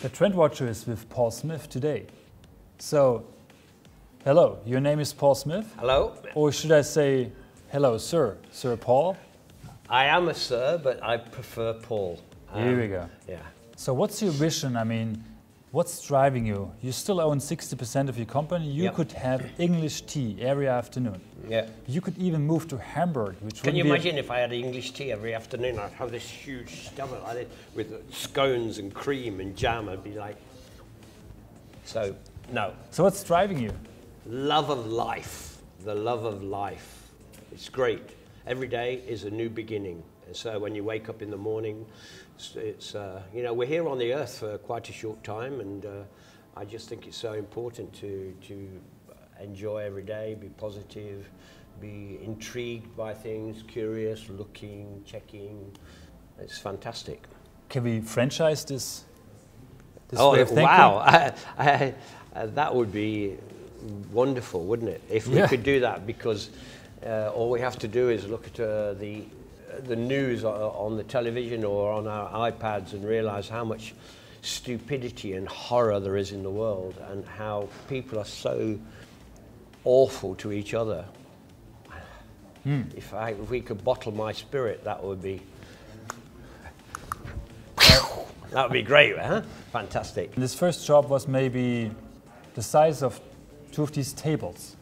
The Trend Watcher is with Paul Smith today. So, hello, your name is Paul Smith? Hello. Or should I say, hello, sir, Sir Paul? I am a sir, but I prefer Paul. Here we go. Yeah. So what's your vision? I mean, what's driving you? You still own 60% of your company. You Yep. could have English tea every afternoon. Yeah. You could even move to Hamburg, which Can would you be imagine if I had English tea every afternoon? I'd have this huge stomach like this with scones and cream and jam. I'd be like, so, no. So what's driving you? Love of life. The love of life. It's great. Every day is a new beginning. And so when you wake up in the morning, it's you know, we're here on the earth for quite a short time, and I just think it's so important to enjoy every day, be positive, be intrigued by things, curious, looking, checking. It's fantastic. Can we franchise this Oh, way of thinking? wow. That would be wonderful, wouldn't it? If we could do that, because all we have to do is look at the news on the television or on our iPads and realize how much stupidity and horror there is in the world, and how people are so awful to each other. If we could bottle my spirit, that would be great, huh? Fantastic. This first job was maybe the size of two of these tables.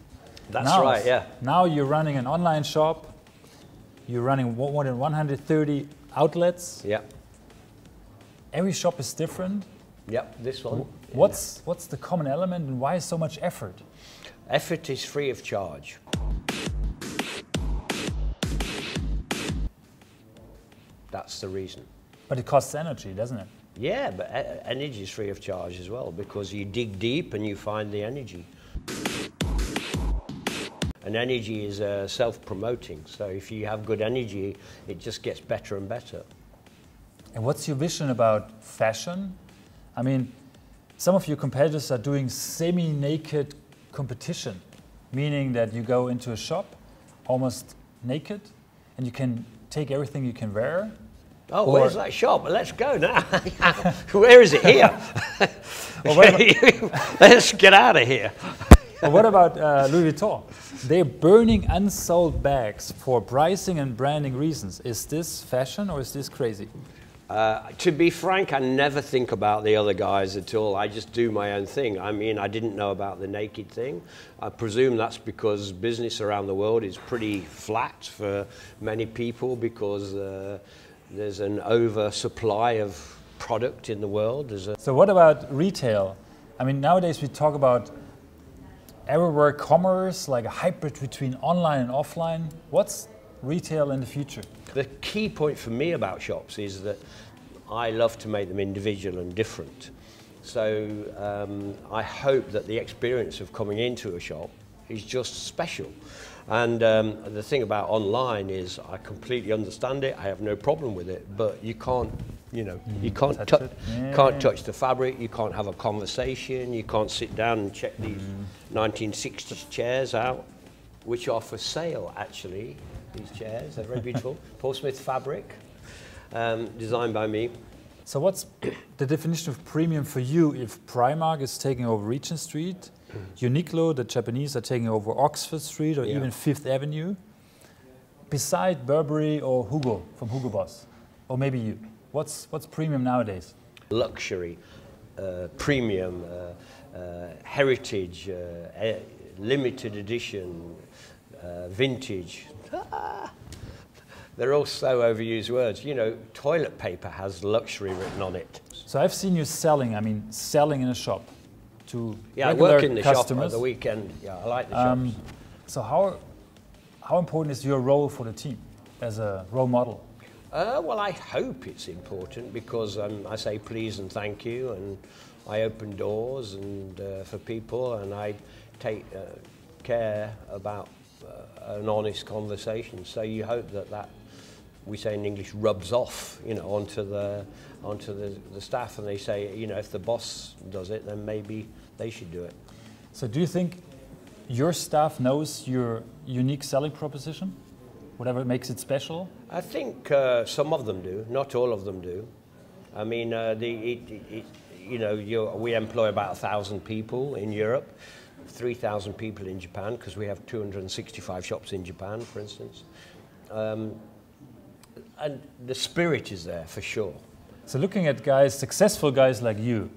That's right, yeah. Now you're running an online shop. You're running more than 130 outlets. Yeah. Every shop is different. Yep, this one. What's the common element, and why so much effort? Effort is free of charge. That's the reason. But it costs energy, doesn't it? Yeah, but energy is free of charge as well, because you dig deep and you find the energy. And energy is self-promoting, so if you have good energy, it just gets better and better. And what's your vision about fashion? I mean, some of your competitors are doing semi-naked competition, meaning that you go into a shop almost naked and you can take everything you can wear. Oh, where's that shop? Let's go now. Where is it? Here. Let's get out of here. But what about Louis Vuitton? They're burning unsold bags for pricing and branding reasons. Is this fashion or is this crazy? To be frank, I never think about the other guys at all. I just do my own thing. I mean, I didn't know about the naked thing. I presume that's because business around the world is pretty flat for many people, because there's an oversupply of product in the world. So what about retail? I mean, nowadays we talk about everywhere commerce, like a hybrid between online and offline. What's retail in the future? The key point for me about shops is that I love to make them individual and different. So I hope that the experience of coming into a shop is just special. And the thing about online is I completely understand it, I have no problem with it, but you can't, you know, you can't touch the fabric, you can't have a conversation, you can't sit down and check these 1960s chairs out, which are for sale actually. These chairs, they're very beautiful. Paul Smith fabric, designed by me. So what's the definition of premium for you if Primark is taking over Regent Street, Uniqlo, the Japanese, are taking over Oxford Street or even Fifth Avenue? Beside Burberry or Hugo from Hugo Boss, or maybe you, what's premium nowadays? Luxury, premium, heritage, limited edition, vintage. They're all so overused words. You know, toilet paper has luxury written on it. So I've seen you selling, I mean, selling in a shop to I regular work in the customers. shop at the weekend. Yeah, I like the shops. So how important is your role for the team as a role model? Well, I hope it's important, because I say please and thank you, and I open doors and for people, and I take care about an honest conversation. So you hope that we say in English, rubs off, you know, onto the staff, and they say, you know, if the boss does it, then maybe they should do it. So do you think your staff knows your unique selling proposition? Whatever makes it special? I think some of them do, not all of them do. I mean, you know, we employ about 1,000 people in Europe, 3,000 people in Japan, because we have 265 shops in Japan, for instance. And the spirit is there, for sure. So looking at guys, successful guys like you,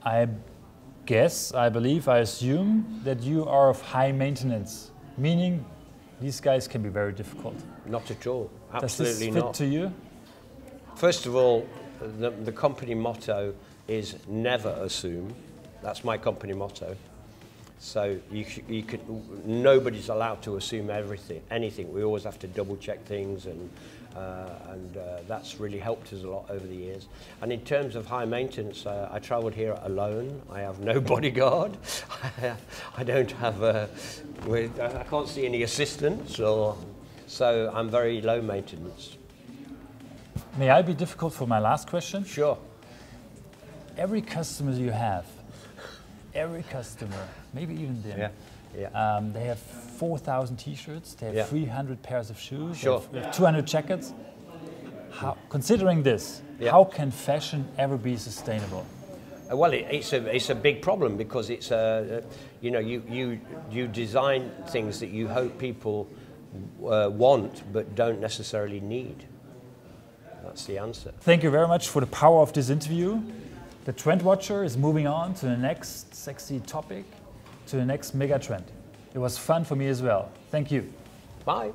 I guess, I believe, I assume that you are of high maintenance, meaning these guys can be very difficult. Not at all, absolutely not. Does this fit to you? First of all, the company motto is never assume. That's my company motto. So nobody's allowed to assume anything. We always have to double check things, and that's really helped us a lot over the years. And in terms of high maintenance, I travelled here alone. I have no bodyguard. I don't have I can't see any assistants, so I'm very low maintenance. May I be difficult for my last question? Sure. Every customer you have, every customer, maybe even them, they have 4,000 T-shirts, they have 300 pairs of shoes, sure. they have 200 jackets. Considering this, how can fashion ever be sustainable? Well, it's a big problem, because it's you know, you design things that you hope people want but don't necessarily need. That's the answer. Thank you very much for the power of this interview. The Trend Watcher is moving on to the next sexy topic, to the next mega trend. It was fun for me as well. Thank you. Bye.